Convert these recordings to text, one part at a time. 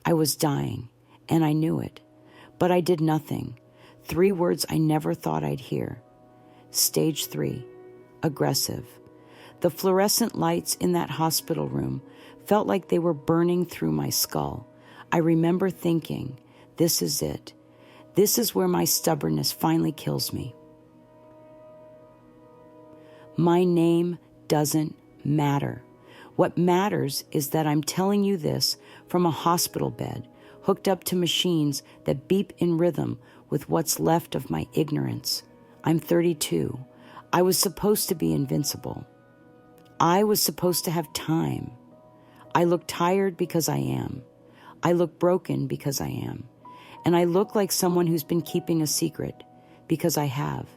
I was dying, and I knew it, but I did nothing. 3 words I never thought I'd hear. Stage 3, aggressive. The fluorescent lights in that hospital room felt like they were burning through my skull. I remember thinking, this is it. This is where my stubbornness finally kills me. My name doesn't matter. What matters is that I'm telling you this from a hospital bed, hooked up to machines that beep in rhythm with what's left of my ignorance. I'm 32. I was supposed to be invincible. I was supposed to have time. I look tired because I am. I look broken because I am. And I look like someone who's been keeping a secret because I have.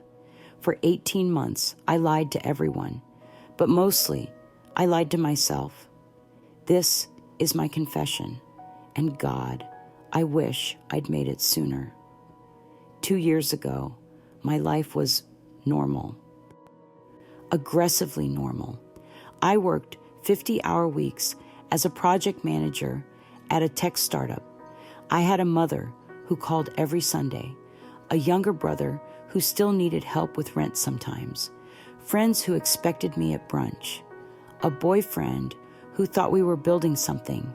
For 18 months, I lied to everyone, but mostly I lied to myself. This is my confession, and God, I wish I'd made it sooner. 2 years ago, my life was normal, aggressively normal. I worked 50-hour weeks as a project manager at a tech startup. I had a mother who called every Sunday, a younger brother who still needed help with rent sometimes, friends who expected me at brunch, a boyfriend who thought we were building something.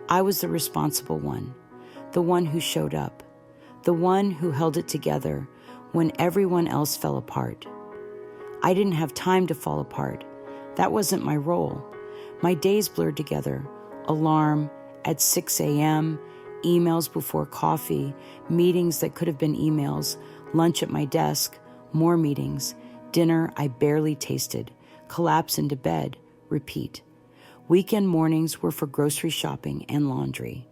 I was the responsible one, the one who showed up, the one who held it together when everyone else fell apart. I didn't have time to fall apart. That wasn't my role. My days blurred together. Alarm at 6 a.m., emails before coffee, meetings that could have been emails, lunch at my desk, more meetings, dinner I barely tasted, collapse into bed, repeat. Weekend mornings were for grocery shopping and laundry.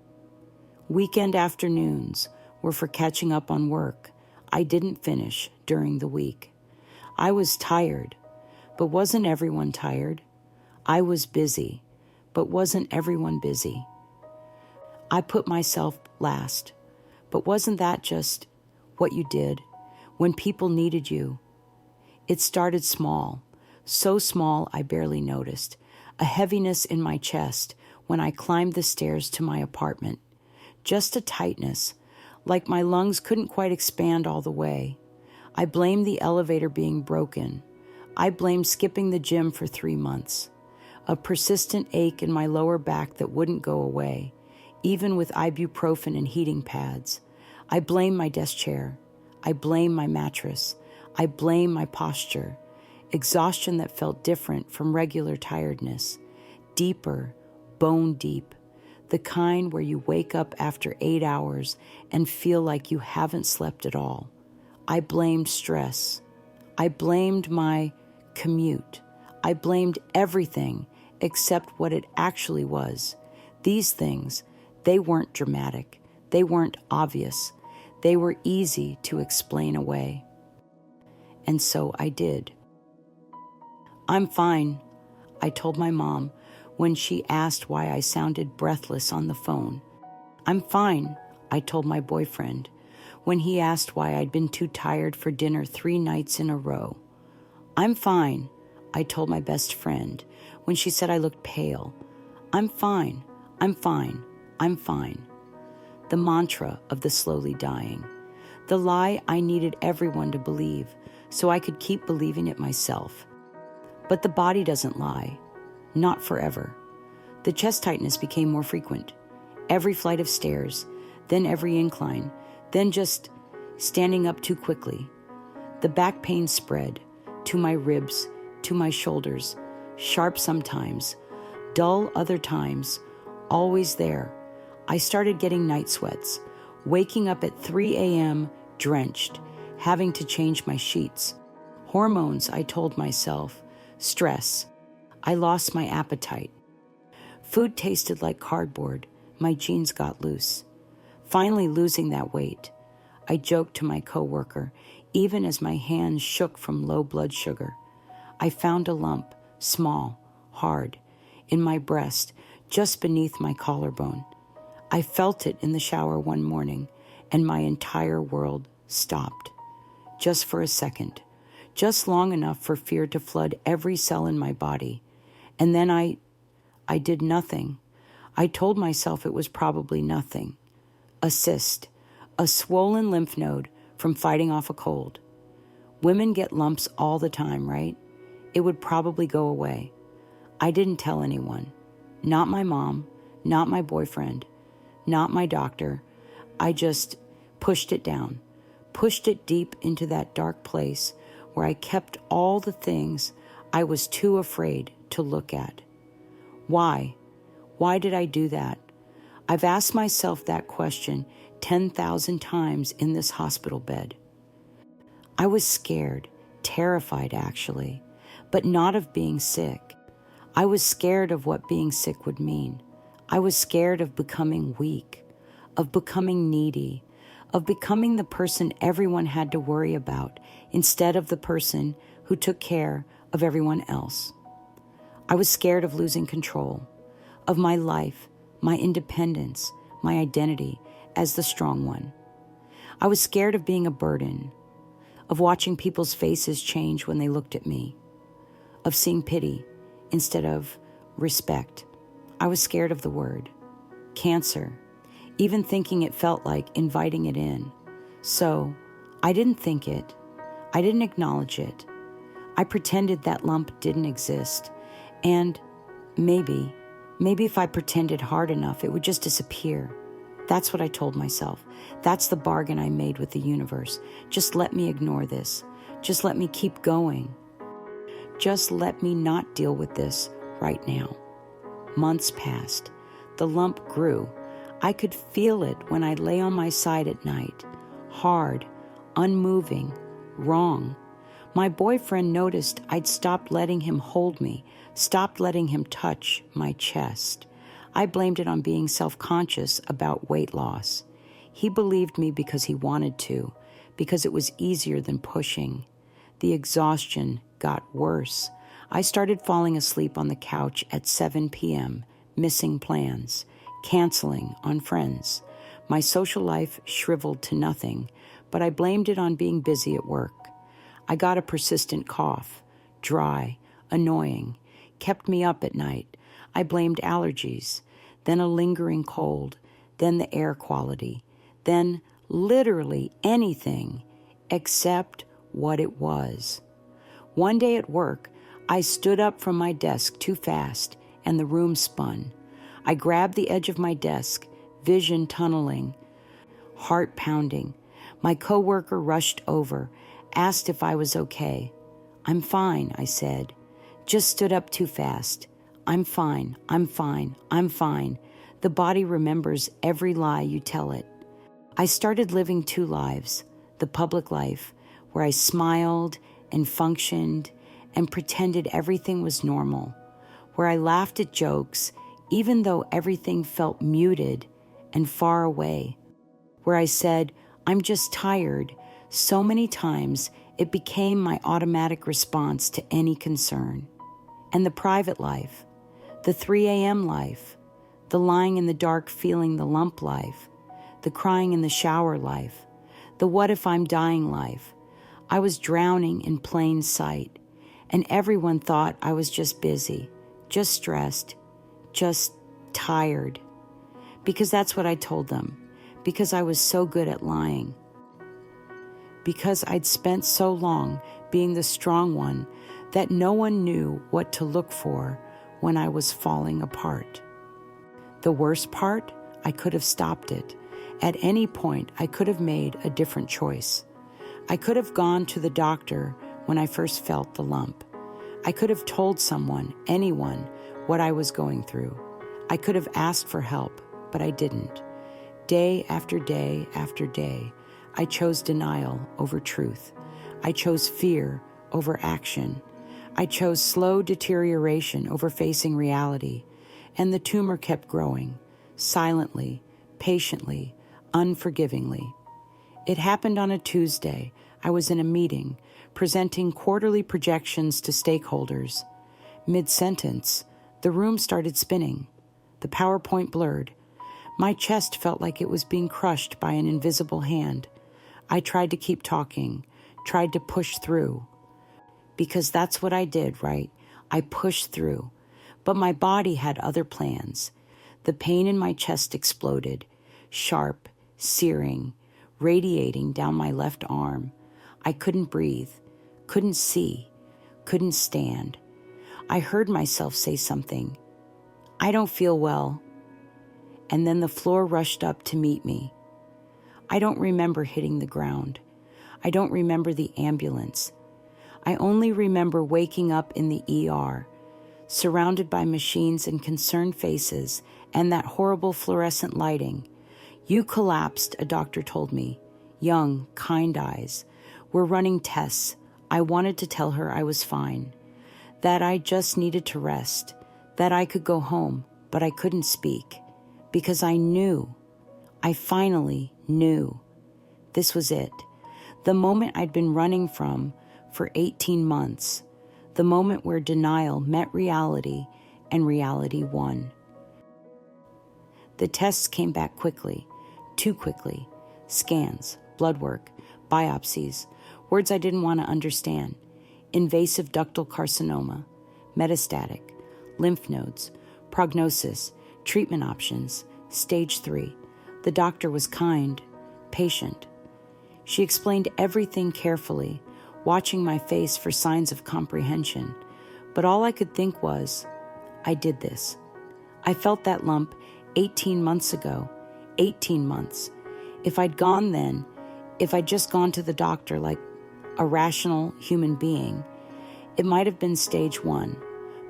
Weekend afternoons were for catching up on work I didn't finish during the week. I was tired, but wasn't everyone tired? I was busy, but wasn't everyone busy? I put myself last, but wasn't that just what you did when people needed you? It started small, so small I barely noticed, a heaviness in my chest when I climbed the stairs to my apartment, just a tightness, like my lungs couldn't quite expand all the way. I blamed the elevator being broken. I blamed skipping the gym for 3 months, a persistent ache in my lower back that wouldn't go away, even with ibuprofen and heating pads. I blame my desk chair. I blame my mattress. I blame my posture. Exhaustion that felt different from regular tiredness. Deeper, bone deep. The kind where you wake up after 8 hours and feel like you haven't slept at all. I blamed stress. I blamed my commute. I blamed everything except what it actually was. These things, they weren't dramatic. They weren't obvious. They were easy to explain away. And so I did. I'm fine, I told my mom when she asked why I sounded breathless on the phone. I'm fine, I told my boyfriend when he asked why I'd been too tired for dinner 3 nights in a row. I'm fine, I told my best friend when she said I looked pale. I'm fine, I'm fine, I'm fine. The mantra of the slowly dying. The lie I needed everyone to believe so I could keep believing it myself. But the body doesn't lie. Not forever. The chest tightness became more frequent. Every flight of stairs, then every incline, then just standing up too quickly. The back pain spread to my ribs, to my shoulders, sharp sometimes, dull other times, always there. I started getting night sweats, waking up at 3 a.m. drenched, having to change my sheets. Hormones, I told myself. Stress. I lost my appetite. Food tasted like cardboard. My jeans got loose. Finally losing that weight. I joked to my coworker, even as my hands shook from low blood sugar. I found a lump, small, hard, in my breast, just beneath my collarbone. I felt it in the shower one morning, and my entire world stopped. Just for a second. Just long enough for fear to flood every cell in my body. And then I did nothing. I told myself it was probably nothing. A cyst, a swollen lymph node from fighting off a cold. Women get lumps all the time, right? It would probably go away. I didn't tell anyone. Not my mom, not my boyfriend, not my doctor. I just pushed it down, pushed it deep into that dark place where I kept all the things I was too afraid to look at. Why? Why did I do that? I've asked myself that question 10,000 times in this hospital bed. I was scared, terrified actually, but not of being sick. I was scared of what being sick would mean. I was scared of becoming weak, of becoming needy, of becoming the person everyone had to worry about instead of the person who took care of everyone else. I was scared of losing control, of my life, my independence, my identity as the strong one. I was scared of being a burden, of watching people's faces change when they looked at me, of seeing pity instead of respect. I was scared of the word cancer, even thinking it felt like inviting it in. So I didn't think it. I didn't acknowledge it. I pretended that lump didn't exist. And maybe if I pretended hard enough, it would just disappear. That's what I told myself. That's the bargain I made with the universe. Just let me ignore this. Just let me keep going. Just let me not deal with this right now. Months passed. The lump grew. I could feel it when I lay on my side at night. Hard, unmoving, wrong. My boyfriend noticed I'd stopped letting him hold me, stopped letting him touch my chest. I blamed it on being self-conscious about weight loss. He believed me because he wanted to, because it was easier than pushing. The exhaustion got worse. I started falling asleep on the couch at 7 p.m., missing plans, canceling on friends. My social life shriveled to nothing, but I blamed it on being busy at work. I got a persistent cough, dry, annoying, kept me up at night. I blamed allergies, then a lingering cold, then the air quality, then literally anything except what it was. One day at work, I stood up from my desk too fast and the room spun. I grabbed the edge of my desk, vision tunneling, heart pounding. My coworker rushed over, asked if I was okay. "I'm fine," I said. "Just stood up too fast. I'm fine, I'm fine, I'm fine." The body remembers every lie you tell it. I started living two lives, the public life, where I smiled and functioned and pretended everything was normal, where I laughed at jokes even though everything felt muted and far away, where I said, "I'm just tired," so many times it became my automatic response to any concern. And the private life, the 3 a.m. life, the lying in the dark feeling the lump life, the crying in the shower life, the what if I'm dying life. I was drowning in plain sight, and everyone thought I was just busy, just stressed, just tired. Because that's what I told them, because I was so good at lying. Because I'd spent so long being the strong one that no one knew what to look for when I was falling apart. The worst part, I could have stopped it. At any point, I could have made a different choice. I could have gone to the doctor when I first felt the lump. I could have told someone, anyone, what I was going through. I could have asked for help, but I didn't. Day after day after day, I chose denial over truth. I chose fear over action. I chose slow deterioration over facing reality. And the tumor kept growing, silently, patiently, unforgivingly. It happened on a Tuesday. I was in a meeting, presenting quarterly projections to stakeholders. Mid-sentence, the room started spinning. The PowerPoint blurred. My chest felt like it was being crushed by an invisible hand. I tried to keep talking, tried to push through. Because that's what I did, right? I pushed through. But my body had other plans. The pain in my chest exploded, sharp, searing, radiating down my left arm. I couldn't breathe, couldn't see, couldn't stand. I heard myself say something. "I don't feel well." And then the floor rushed up to meet me. I don't remember hitting the ground. I don't remember the ambulance. I only remember waking up in the ER, surrounded by machines and concerned faces and that horrible fluorescent lighting. "You collapsed," a doctor told me. Young, kind eyes. "We're running tests." I wanted to tell her I was fine, that I just needed to rest, that I could go home, but I couldn't speak, because I knew. I finally knew. This was it. The moment I'd been running from for 18 months. The moment where denial met reality and reality won. The tests came back quickly, too quickly. Scans, blood work, biopsies, words I didn't want to understand. Invasive ductal carcinoma, metastatic, lymph nodes, prognosis, treatment options, stage 3. The doctor was kind, patient. She explained everything carefully, watching my face for signs of comprehension. But all I could think was, I did this. I felt that lump 18 months ago. 18 months. If I'd gone then, if I'd just gone to the doctor like a rational human being, it might have been stage 1,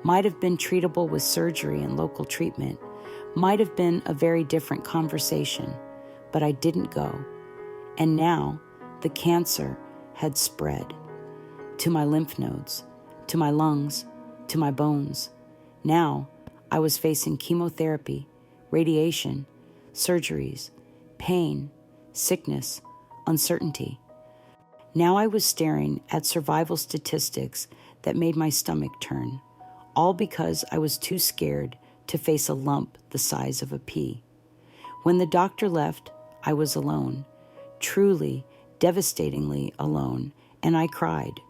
might have been treatable with surgery and local treatment, might have been a very different conversation, but I didn't go. And now the cancer had spread to my lymph nodes, to my lungs, to my bones. Now I was facing chemotherapy, radiation, surgeries, pain, sickness, uncertainty. Now I was staring at survival statistics that made my stomach turn, all because I was too scared to face a lump the size of a pea. When the doctor left, I was alone, truly, devastatingly alone, and I cried.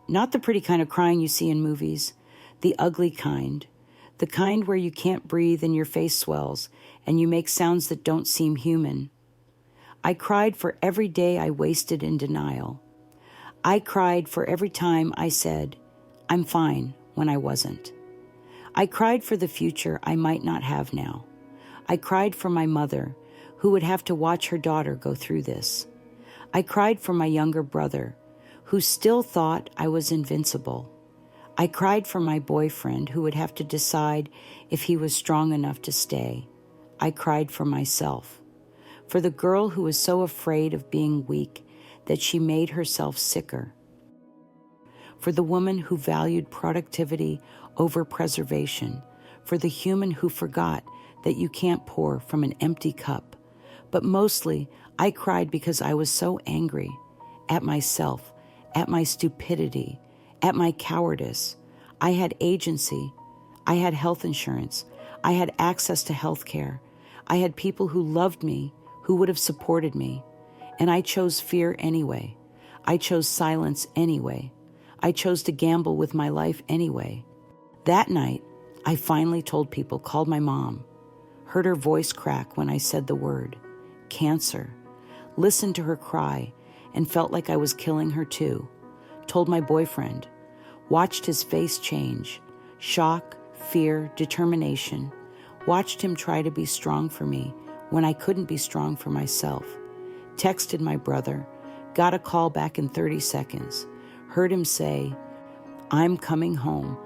Not the pretty kind of crying you see in movies, the ugly kind, the kind where you can't breathe and your face swells and you make sounds that don't seem human. I cried for every day I wasted in denial. I cried for every time I said, "I'm fine," when I wasn't. I cried for the future I might not have now. I cried for my mother, who would have to watch her daughter go through this. I cried for my younger brother, who still thought I was invincible. I cried for my boyfriend, who would have to decide if he was strong enough to stay. I cried for myself, for the girl who was so afraid of being weak that she made herself sicker, for the woman who valued productivity over preservation, for the human who forgot that you can't pour from an empty cup. But mostly, I cried because I was so angry at myself, at my stupidity, at my cowardice. I had agency. I had health insurance. I had access to health care. I had people who loved me, who would have supported me. And I chose fear anyway. I chose silence anyway. I chose to gamble with my life anyway. That night, I finally told people, called my mom, heard her voice crack when I said the word, cancer, listened to her cry and felt like I was killing her too. Told my boyfriend, watched his face change, shock, fear, determination, watched him try to be strong for me when I couldn't be strong for myself. Texted my brother, got a call back in 30 seconds, heard him say, "I'm coming home,"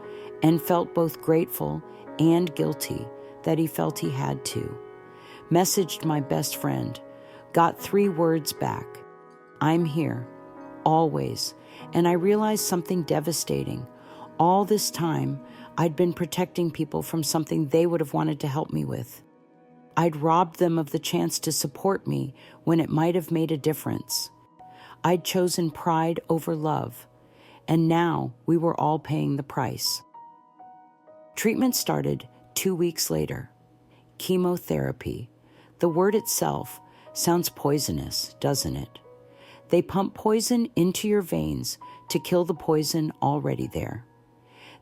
and felt both grateful and guilty that he felt he had to. Messaged my best friend, got 3 words back, "I'm here, always," and I realized something devastating. All this time, I'd been protecting people from something they would have wanted to help me with. I'd robbed them of the chance to support me when it might have made a difference. I'd chosen pride over love, and now we were all paying the price. Treatment started 2 weeks later. Chemotherapy. The word itself sounds poisonous, doesn't it? They pump poison into your veins to kill the poison already there.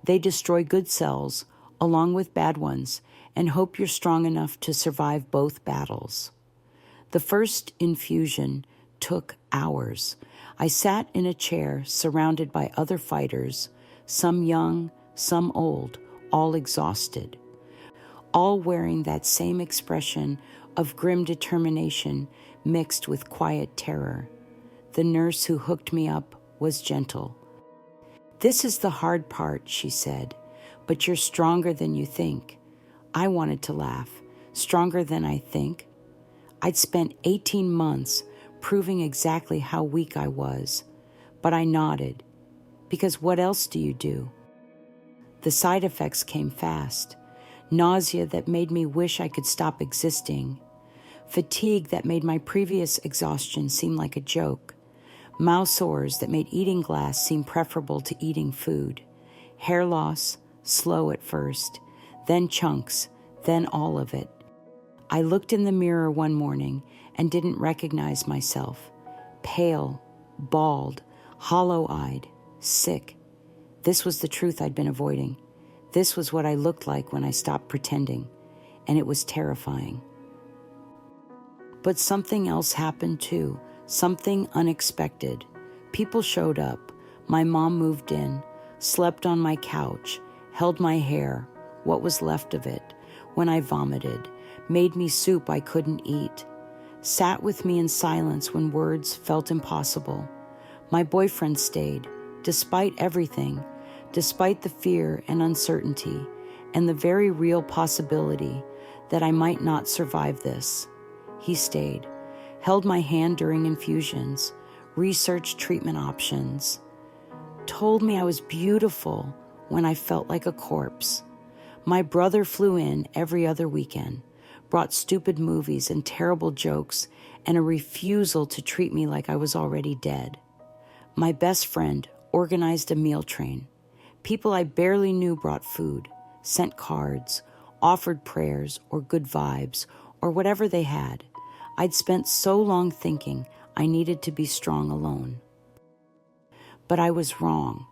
They destroy good cells along with bad ones and hope you're strong enough to survive both battles. The first infusion took hours. I sat in a chair surrounded by other fighters, some young, some old, all exhausted, all wearing that same expression of grim determination mixed with quiet terror. The nurse who hooked me up was gentle. "This is the hard part," she said, "but you're stronger than you think." I wanted to laugh. Stronger than I think? I'd spent 18 months proving exactly how weak I was, but I nodded, because what else do you do? The side effects came fast. Nausea that made me wish I could stop existing. Fatigue that made my previous exhaustion seem like a joke. Mouth sores that made eating glass seem preferable to eating food. Hair loss, slow at first, then chunks, then all of it. I looked in the mirror one morning and didn't recognize myself. Pale, bald, hollow-eyed, sick. This was the truth I'd been avoiding. This was what I looked like when I stopped pretending, and it was terrifying. But something else happened too, something unexpected. People showed up. My mom moved in, slept on my couch, held my hair, what was left of it, when I vomited, made me soup I couldn't eat, sat with me in silence when words felt impossible. My boyfriend stayed, despite everything, despite the fear and uncertainty, and the very real possibility that I might not survive this. He stayed, held my hand during infusions, researched treatment options, told me I was beautiful when I felt like a corpse. My brother flew in every other weekend, brought stupid movies and terrible jokes, and a refusal to treat me like I was already dead. My best friend organized a meal train. People I barely knew brought food, sent cards, offered prayers or good vibes or whatever they had. I'd spent so long thinking I needed to be strong alone. But I was wrong.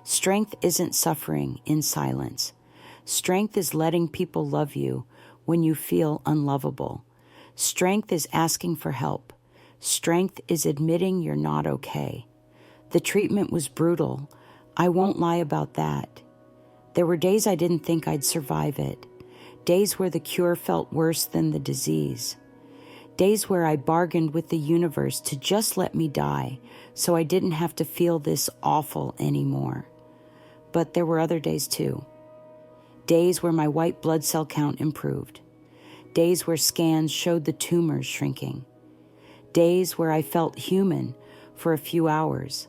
Strength isn't suffering in silence. Strength is letting people love you when you feel unlovable. Strength is asking for help. Strength is admitting you're not okay. The treatment was brutal. I won't lie about that. There were days I didn't think I'd survive it. Days where the cure felt worse than the disease. Days where I bargained with the universe to just let me die so I didn't have to feel this awful anymore. But there were other days too. Days where my white blood cell count improved. Days where scans showed the tumors shrinking. Days where I felt human for a few hours.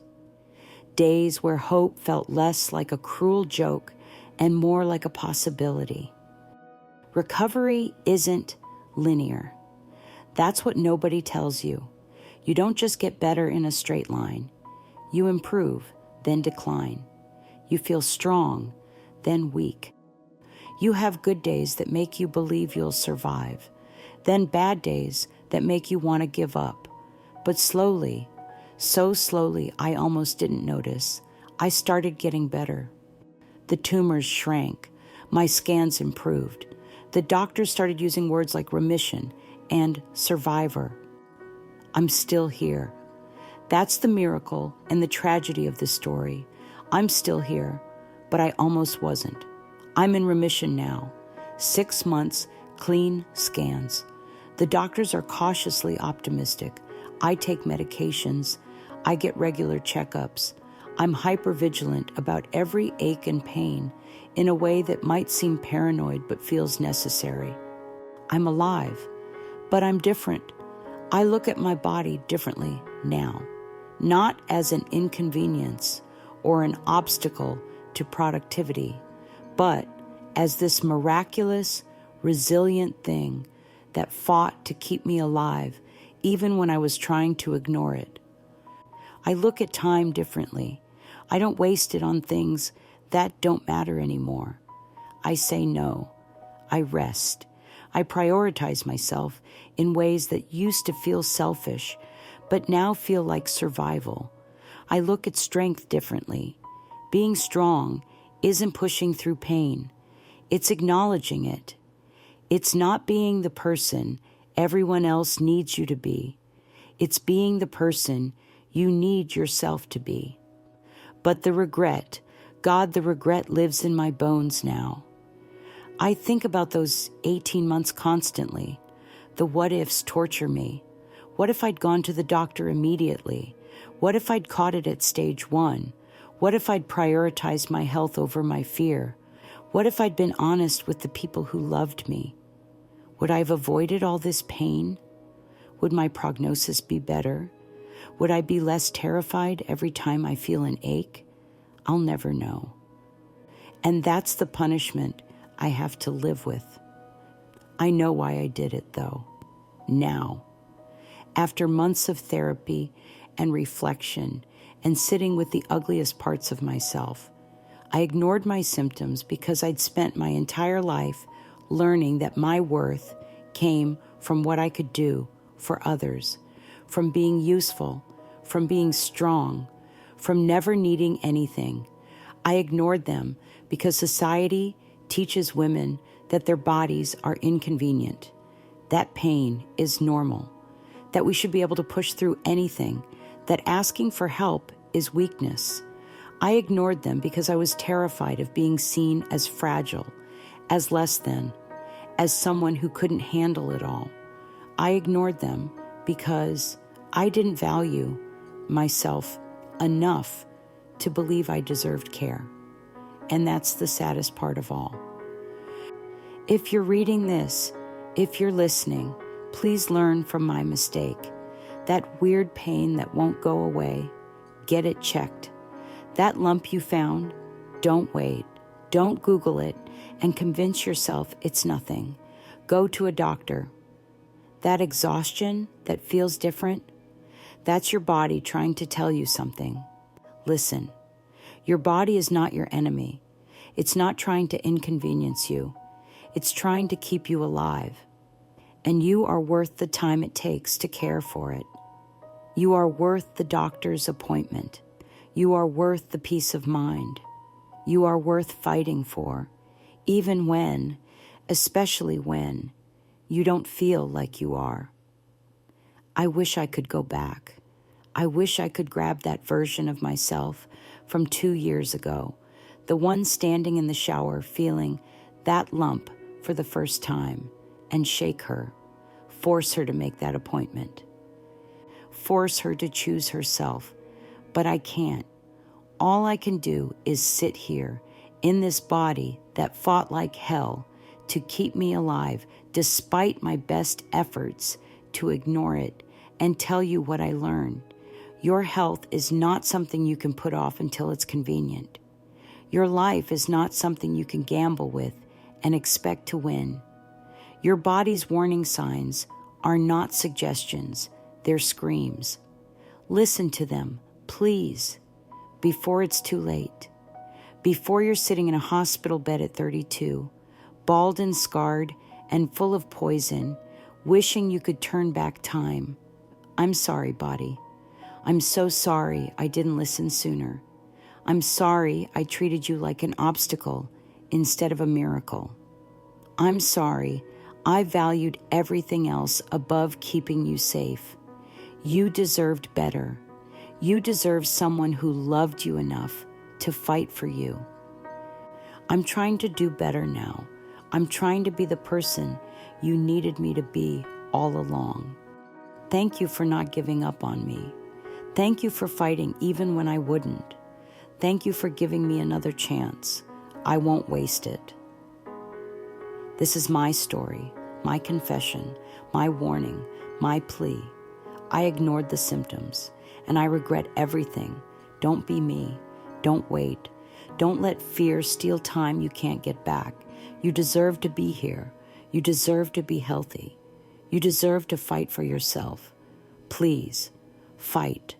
Days where hope felt less like a cruel joke and more like a possibility. Recovery isn't linear. That's what nobody tells you. You don't just get better in a straight line. You improve, then decline. You feel strong, then weak. You have good days that make you believe you'll survive, then bad days that make you want to give up. But slowly, so slowly I almost didn't notice, I started getting better. The tumors shrank. My scans improved. The doctors started using words like remission and survivor. I'm still here. That's the miracle and the tragedy of this story. I'm still here, but I almost wasn't. I'm in remission now. 6 months, clean scans. The doctors are cautiously optimistic. I take medications. I get regular checkups. I'm hypervigilant about every ache and pain in a way that might seem paranoid but feels necessary. I'm alive, but I'm different. I look at my body differently now, not as an inconvenience or an obstacle to productivity, but as this miraculous, resilient thing that fought to keep me alive even when I was trying to ignore it. I look at time differently. I don't waste it on things that don't matter anymore. I say no. I rest. I prioritize myself in ways that used to feel selfish, but now feel like survival. I look at strength differently. Being strong isn't pushing through pain. It's acknowledging it. It's not being the person everyone else needs you to be. It's being the person you need yourself to be. But the regret, God, the regret lives in my bones now. I think about those 18 months constantly. The what ifs torture me. What if I'd gone to the doctor immediately? What if I'd caught it at stage 1? What if I'd prioritized my health over my fear? What if I'd been honest with the people who loved me? Would I have avoided all this pain? Would my prognosis be better? Would I be less terrified every time I feel an ache? I'll never know. And that's the punishment I have to live with. I know why I did it, though. Now. After months of therapy and reflection and sitting with the ugliest parts of myself, I ignored my symptoms because I'd spent my entire life learning that my worth came from what I could do for others, from being useful, from being strong, from never needing anything. I ignored them because society teaches women that their bodies are inconvenient, that pain is normal, that we should be able to push through anything, that asking for help is weakness. I ignored them because I was terrified of being seen as fragile, as less than, as someone who couldn't handle it all. I ignored them because I didn't value myself enough to believe I deserved care. And that's the saddest part of all. If you're reading this, if you're listening, please learn from my mistake. That weird pain that won't go away, get it checked. That lump you found, don't wait. Don't Google it and convince yourself it's nothing. Go to a doctor. That exhaustion that feels different, that's your body trying to tell you something. Listen, your body is not your enemy. It's not trying to inconvenience you. It's trying to keep you alive. And you are worth the time it takes to care for it. You are worth the doctor's appointment. You are worth the peace of mind. You are worth fighting for, even when, especially when, you don't feel like you are. I wish I could go back. I wish I could grab that version of myself from 2 years ago, the one standing in the shower feeling that lump for the first time, and shake her, force her to make that appointment, force her to choose herself. But I can't. All I can do is sit here in this body that fought like hell to keep me alive despite my best efforts to ignore it, and tell you what I learned. Your health is not something you can put off until it's convenient. Your life is not something you can gamble with and expect to win. Your body's warning signs are not suggestions, they're screams. Listen to them, please, before it's too late. Before you're sitting in a hospital bed at 32, bald and scarred and full of poison, wishing you could turn back time. I'm sorry, body. I'm so sorry I didn't listen sooner. I'm sorry I treated you like an obstacle instead of a miracle. I'm sorry I valued everything else above keeping you safe. You deserved better. You deserve someone who loved you enough to fight for you. I'm trying to do better now. I'm trying to be the person you needed me to be all along. Thank you for not giving up on me. Thank you for fighting even when I wouldn't. Thank you for giving me another chance. I won't waste it. This is my story, my confession, my warning, my plea. I ignored the symptoms, and I regret everything. Don't be me. Don't wait. Don't let fear steal time you can't get back. You deserve to be here. You deserve to be healthy. You deserve to fight for yourself. Please, fight.